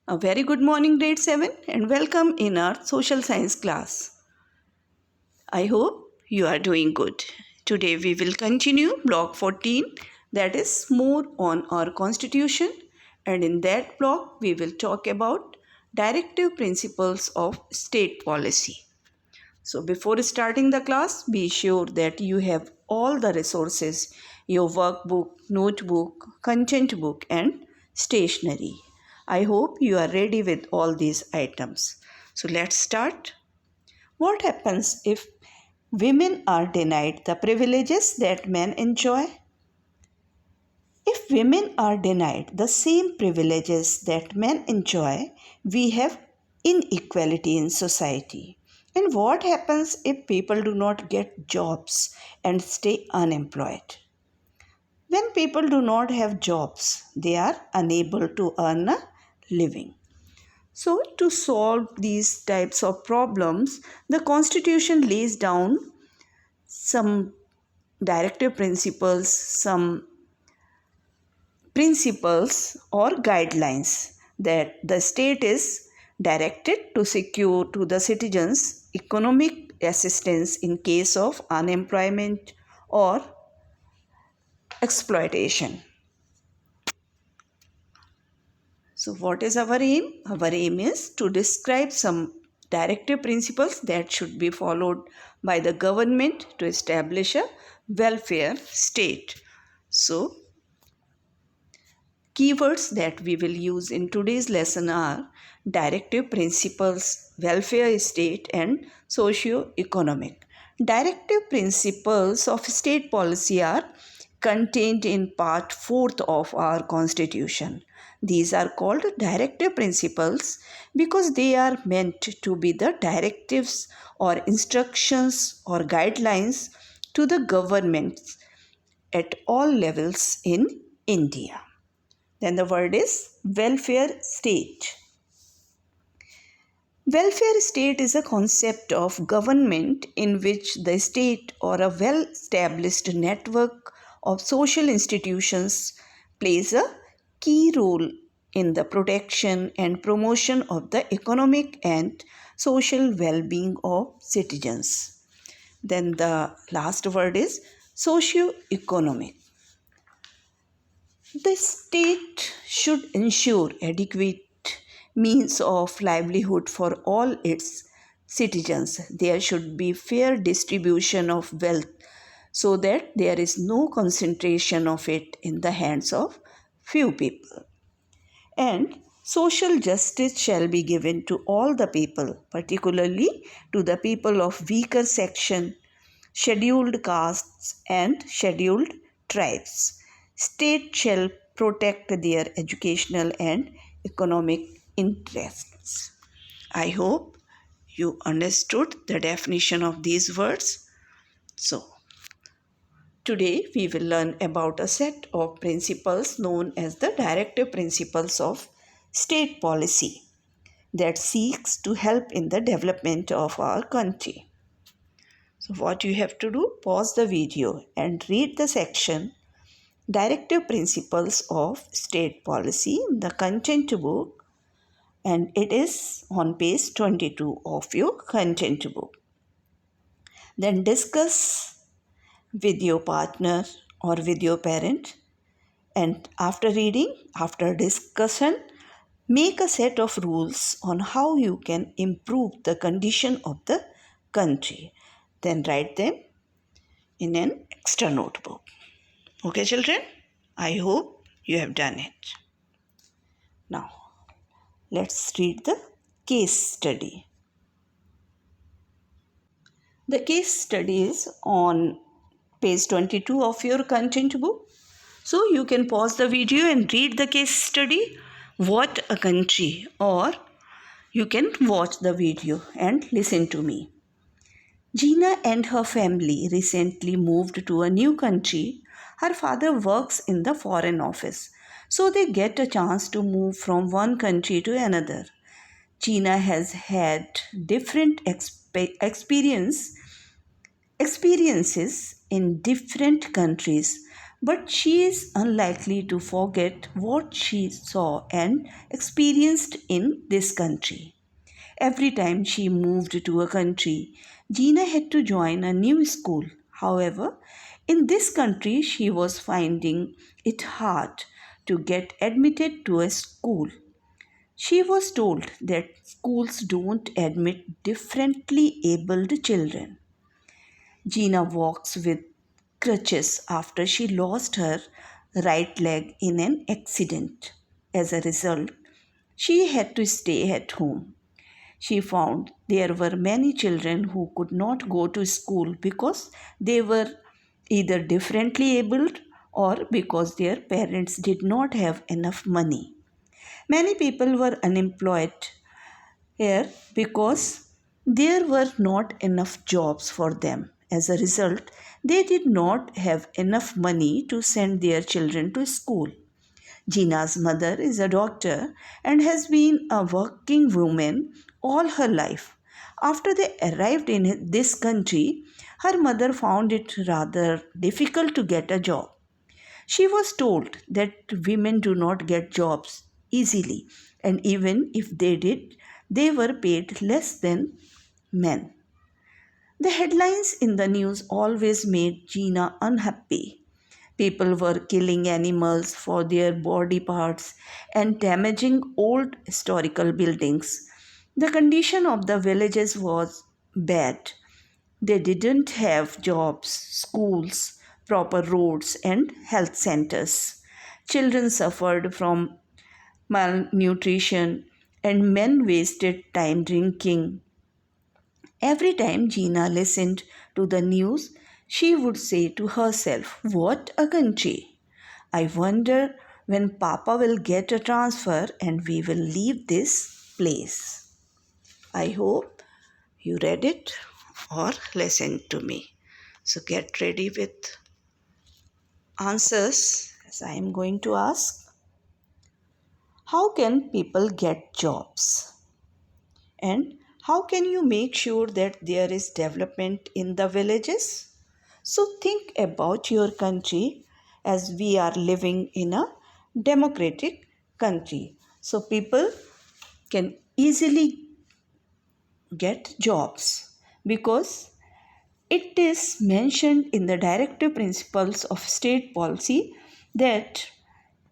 A very good morning, grade 7, and welcome in our social science class. I hope you are doing good. Today we will continue block 14, that is more on our constitution, and in that block we will talk about directive principles of state policy. So before starting the class, be sure that you have all the resources, your workbook, notebook, content book and stationery. I hope you are ready with all these items. So let's start. What happens if women are denied the privileges that men enjoy? If women are denied the same privileges that men enjoy, we have inequality in society. And what happens if people do not get jobs and stay unemployed? When people do not have jobs, they are unable to earn a living. So, to solve these types of problems, the Constitution lays down some directive principles, some principles or guidelines that the state is directed to secure to the citizens economic assistance in case of unemployment or exploitation. So, what is our aim? Our aim is to describe some directive principles that should be followed by the government to establish a welfare state. So, keywords that we will use in today's lesson are directive principles, welfare state, and socio-economic. Directive principles of state policy are contained in part 4th of our constitution. These are called directive principles because they are meant to be the directives or instructions or guidelines to the governments at all levels in India. Then the word is welfare state. Welfare state is a concept of government in which the state or a well established network of social institutions plays a key role in the protection and promotion of the economic and social well being of citizens. Then the last word is socio-economic. The state should ensure adequate means of livelihood for all its citizens. There should be fair distribution of wealth so that there is no concentration of it in the hands of few people. And social justice shall be given to all the people, particularly to the people of weaker section, scheduled castes and scheduled tribes. State shall protect their educational and economic interests. I hope you understood the definition of these words. So, today we will learn about a set of principles known as the directive principles of state policy that seeks to help in the development of our country. So what you have to do, pause the video and read the section Directive Principles of State Policy, the content book, and it is on page 22 of your content book. Then discuss with your partner or with your parent, and after reading, after discussion, make a set of rules on how you can improve the condition of the country. Then write them in an extra notebook. Okay, children? I hope you have done it. Now, let's read the case study. The case study is on page 22 of your content book. So, you can pause the video and read the case study, What a Country, or you can watch the video and listen to me. Gina and her family recently moved to a new country. Her father works in the foreign office, so they get a chance to move from one country to another. Gina has had different experiences in different countries, but she is unlikely to forget what she saw and experienced in this country. Every time she moved to a country, Gina had to join a new school. However, in this country, she was finding it hard to get admitted to a school. She was told that schools don't admit differently abled children. Gina walks with crutches after she lost her right leg in an accident. As a result, she had to stay at home. She found there were many children who could not go to school because they were either differently abled or because their parents did not have enough money. Many people were unemployed here because there were not enough jobs for them. As a result, they did not have enough money to send their children to school. Gina's mother is a doctor and has been a working woman all her life. After they arrived in this country, her mother found it rather difficult to get a job. She was told that women do not get jobs easily, and even if they did, they were paid less than men. The headlines in the news always made Gina unhappy. People were killing animals for their body parts and damaging old historical buildings. The condition of the villages was bad. They didn't have jobs, schools, proper roads, and health centers. Children suffered from malnutrition, and men wasted time drinking. Every time Gina listened to the news, she would say to herself, "What a country! I wonder when Papa will get a transfer and we will leave this place." I hope you read it or listened to me. So get ready with answers as I am going to ask. How can people get jobs? And how can you make sure that there is development in the villages? So think about your country as we are living in a democratic country. So people can easily get jobs because it is mentioned in the directive principles of state policy that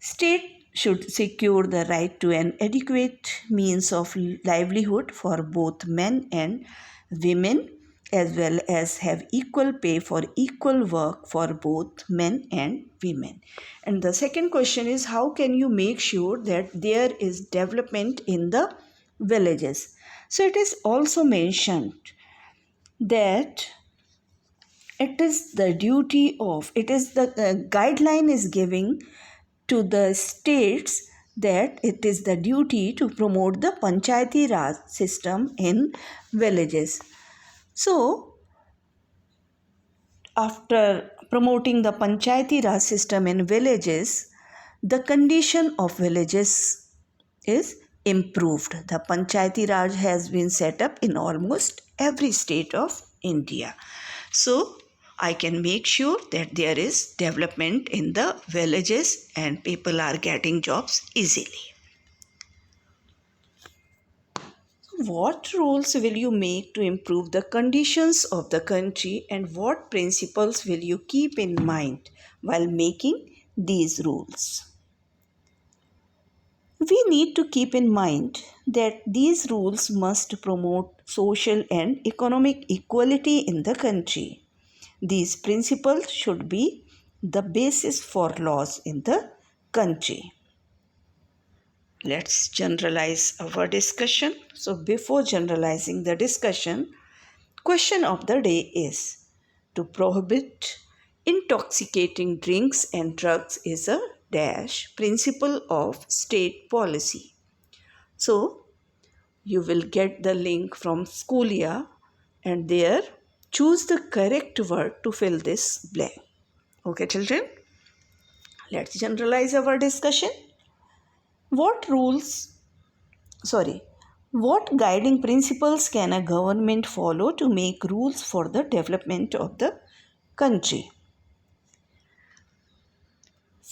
state should secure the right to an adequate means of livelihood for both men and women, as well as have equal pay for equal work for both men and women. And the second question is, how can you make sure that there is development in the villages? So it is also mentioned that it is the guideline is giving to the states that it is the duty to promote the panchayati raj system in villages. So after promoting the panchayati raj system in villages, the condition of villages is improved. The panchayati raj has been set up in almost every state of India. So I can make sure that there is development in the villages and people are getting jobs easily. What rules will you make to improve the conditions of the country, and what principles will you keep in mind while making these rules? We need to keep in mind that these rules must promote social and economic equality in the country. These principles should be the basis for laws in the country. Let's generalize our discussion. So before generalizing the discussion, question of the day is, to prohibit intoxicating drinks and drugs is a dash principle of state policy. So you will get the link from Schoolia and there choose the correct word to fill this blank. Okay, children, let's generalize our discussion. What rules, sorry, what guiding principles can a government follow to make rules for the development of the country?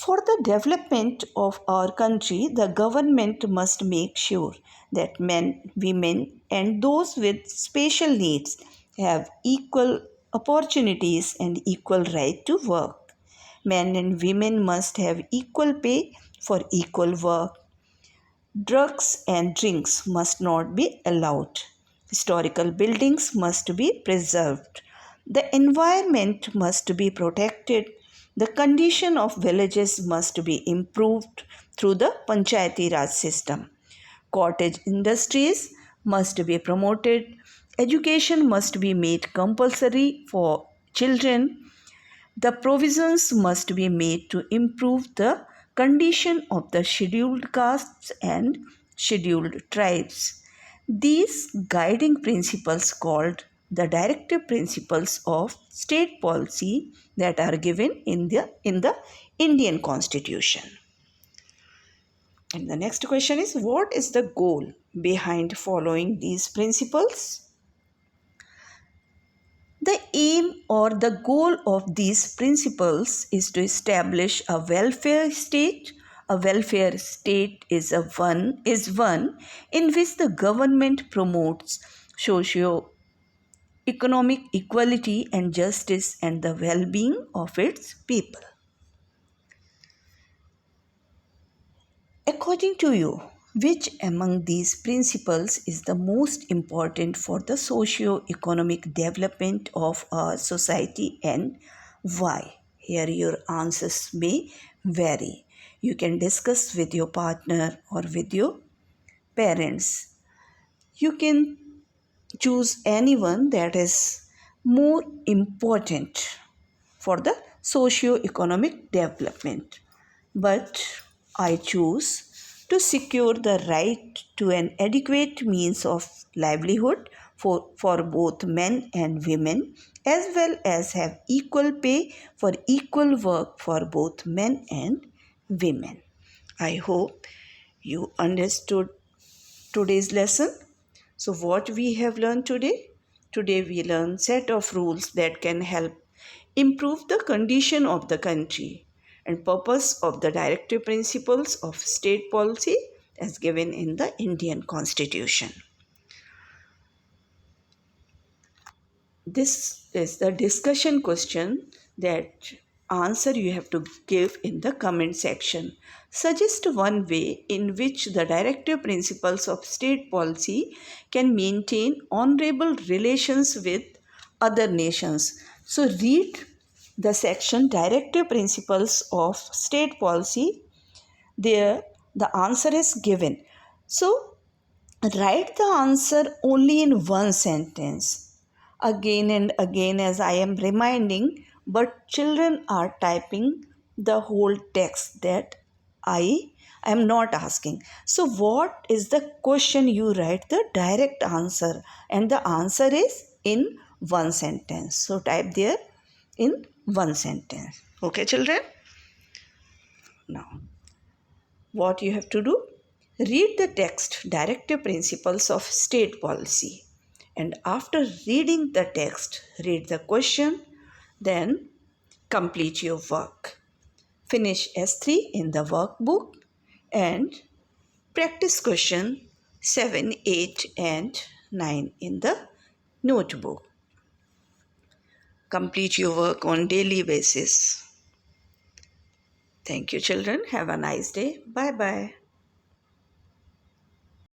For the development of our country, the government must make sure that men, women, and those with special needs have equal opportunities and equal right to work. Men and women must have equal pay for equal work. Drugs and drinks must not be allowed. Historical buildings must be preserved. The environment must be protected. The condition of villages must be improved through the Panchayati Raj system. Cottage industries must be promoted. Education must be made compulsory for children. The provisions must be made to improve the condition of the scheduled castes and scheduled tribes. These guiding principles, called the directive principles of state policy, that are given in the Indian Constitution. And the next question is, what is the goal behind following these principles? The aim or the goal of these principles is to establish a welfare state. A welfare state is one in which the government promotes socio-economic equality and justice and the well-being of its people. According to you, which among these principles is the most important for the socio-economic development of our society and why? Here your answers may vary. You can discuss with your partner or with your parents. You can choose anyone that is more important for the socio-economic development. But I choose to secure the right to an adequate means of livelihood for both men and women, as well as have equal pay for equal work for both men and women. I hope you understood today's lesson. So what we have learned today? Today we learn set of rules that can help improve the condition of the country and purpose of the directive principles of state policy as given in the Indian Constitution. This is the discussion question that answer you have to give in the comment section. Suggest one way in which the directive principles of state policy can maintain honorable relations with other nations. So read the section directive principles of state policy. There the answer is given. So write the answer only in one sentence. Again and again, as I am reminding, but children are typing the whole text that I am not asking. So, what is the question? You write the direct answer, and the answer is in one sentence. So, type there in one sentence. Okay, children? Now, what you have to do? Read the text Directive Principles of State Policy, and after reading the text, read the question, then complete your work. Finish S3 in the workbook and practice question 7, 8 and 9 in the notebook. Complete your work on daily basis. Thank you, children. Have a nice day. Bye bye.